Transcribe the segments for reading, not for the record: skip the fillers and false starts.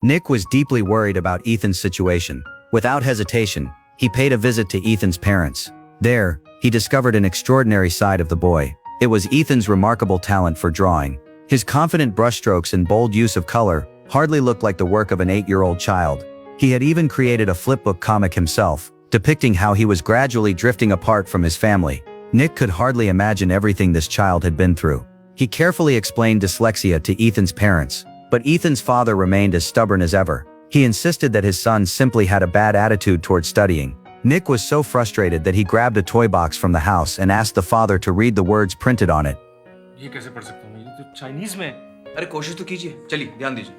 Nick was deeply worried about Ethan's situation. Without hesitation, he paid a visit to Ethan's parents. There, he discovered an extraordinary side of the boy. It was Ethan's remarkable talent for drawing. His confident brushstrokes and bold use of color hardly looked like the work of an 8-year-old child. He had even created a flipbook comic himself, depicting how he was gradually drifting apart from his family. Nick could hardly imagine everything this child had been through. He carefully explained dyslexia to Ethan's parents, but Ethan's father remained as stubborn as ever. He insisted that his son simply had a bad attitude towards studying. Nick was so frustrated that he grabbed a toy box from the house and asked the father to read the words printed on it. ये कैसे पढ़ सकता हूँ? ये तो Chinese में। अरे कोशिश तो कीजिए, चलिए ध्यान दीजिए।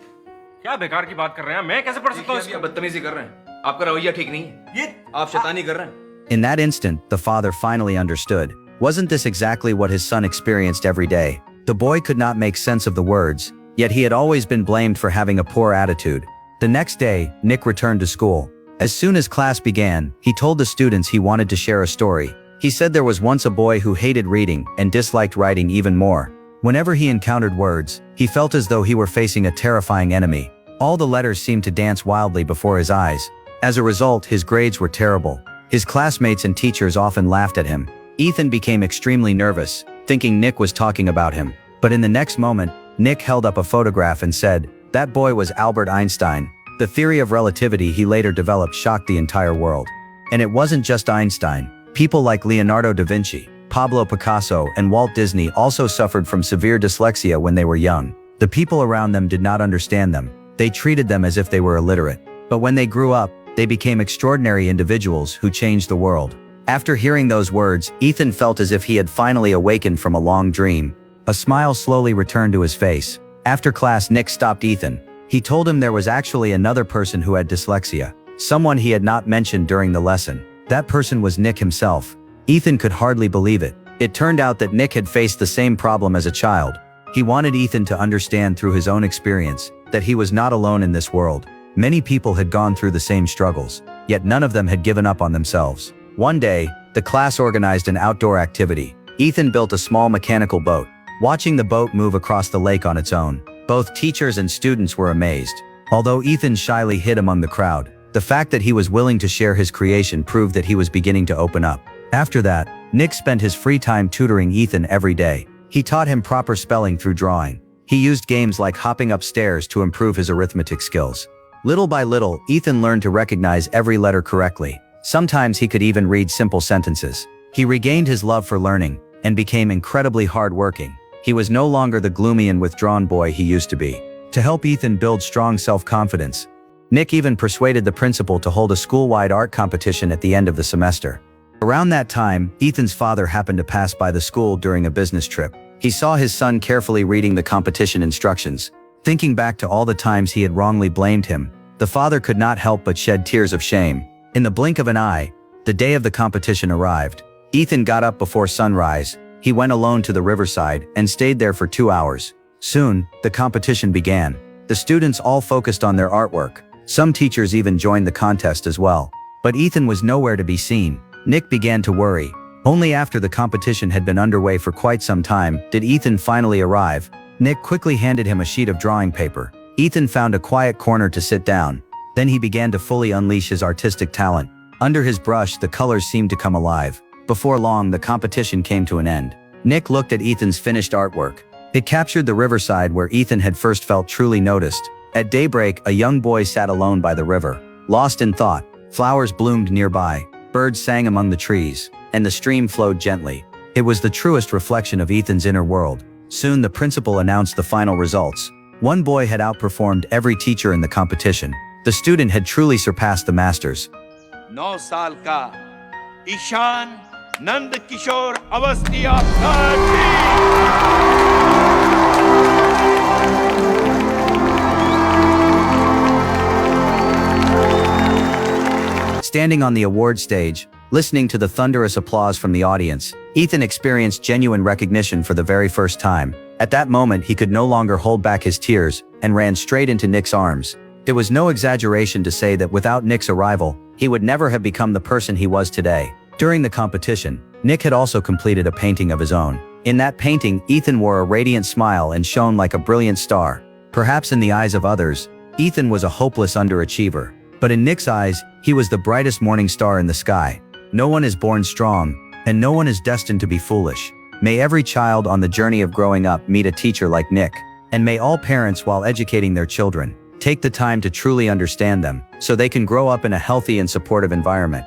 क्या बेकार की बात कर रहे हैं? मैं कैसे पढ़ सकता हूँ इसको? आप बदतमीजी कर रहे हैं। आपका रवैया ठीक नहीं है। ये आप शैतानी कर रहे हैं। In that instant, the father finally understood. Wasn't this exactly what his son experienced every day? The boy could not make sense of the words, yet he had always been blamed for having a poor attitude. The next day, Nick returned to school. As soon as class began, he told the students he wanted to share a story. He said there was once a boy who hated reading and disliked writing even more. Whenever he encountered words, he felt as though he were facing a terrifying enemy. All the letters seemed to dance wildly before his eyes. As a result, his grades were terrible. His classmates and teachers often laughed at him. Ethan became extremely nervous, thinking Nick was talking about him. But in the next moment, Nick held up a photograph and said, "That boy was Albert Einstein." The theory of relativity he later developed shocked the entire world. And it wasn't just Einstein. People like Leonardo da Vinci, Pablo Picasso, and Walt Disney also suffered from severe dyslexia when they were young. The people around them did not understand them. They treated them as if they were illiterate. But when they grew up, they became extraordinary individuals who changed the world. After hearing those words, Ethan felt as if he had finally awakened from a long dream. A smile slowly returned to his face. After class, Nick stopped Ethan. He told him there was actually another person who had dyslexia, someone he had not mentioned during the lesson. That person was Nick himself. Ethan could hardly believe it. It turned out that Nick had faced the same problem as a child. He wanted Ethan to understand through his own experience that he was not alone in this world. Many people had gone through the same struggles, yet none of them had given up on themselves. One day, the class organized an outdoor activity. Ethan built a small mechanical boat. Watching the boat move across the lake on its own, both teachers and students were amazed. Although Ethan shyly hid among the crowd, the fact that he was willing to share his creation proved that he was beginning to open up. After that, Nick spent his free time tutoring Ethan every day. He taught him proper spelling through drawing. He used games like hopping upstairs to improve his arithmetic skills. Little by little, Ethan learned to recognize every letter correctly. Sometimes he could even read simple sentences. He regained his love for learning and became incredibly hardworking. He was no longer the gloomy and withdrawn boy he used to be. To help Ethan build strong self-confidence, Nick even persuaded the principal to hold a school-wide art competition at the end of the semester. Around that time, Ethan's father happened to pass by the school during a business trip. He saw his son carefully reading the competition instructions. Thinking back to all the times he had wrongly blamed him, the father could not help but shed tears of shame. In the blink of an eye, the day of the competition arrived. Ethan got up before sunrise. He went alone to the riverside and stayed there for 2 hours. Soon, the competition began. The students all focused on their artwork. Some teachers even joined the contest as well. But Ethan was nowhere to be seen. Nick began to worry. Only after the competition had been underway for quite some time did Ethan finally arrive. Nick quickly handed him a sheet of drawing paper. Ethan found a quiet corner to sit down. Then he began to fully unleash his artistic talent. Under his brush, the colors seemed to come alive. Before long, the competition came to an end. Nick looked at Ethan's finished artwork. It captured the riverside where Ethan had first felt truly noticed. At daybreak, a young boy sat alone by the river, lost in thought. Flowers bloomed nearby, birds sang among the trees, and the stream flowed gently. It was the truest reflection of Ethan's inner world. Soon the principal announced the final results. One boy had outperformed every teacher in the competition. The student had truly surpassed the masters. 9 साल का ईशान नंद किशोर अवस्थी आपका Standing on the award stage, listening to the thunderous applause from the audience, Ethan experienced genuine recognition for the very first time. At that moment, he could no longer hold back his tears and ran straight into Nick's arms. It was no exaggeration to say that without Nick's arrival, he would never have become the person he was today. During the competition, Nick had also completed a painting of his own. In that painting, Ethan wore a radiant smile and shone like a brilliant star. Perhaps in the eyes of others, Ethan was a hopeless underachiever. But in Nick's eyes, he was the brightest morning star in the sky. No one is born strong, and no one is destined to be foolish. May every child on the journey of growing up meet a teacher like Nick. And may all parents, while educating their children, take the time to truly understand them, so they can grow up in a healthy and supportive environment.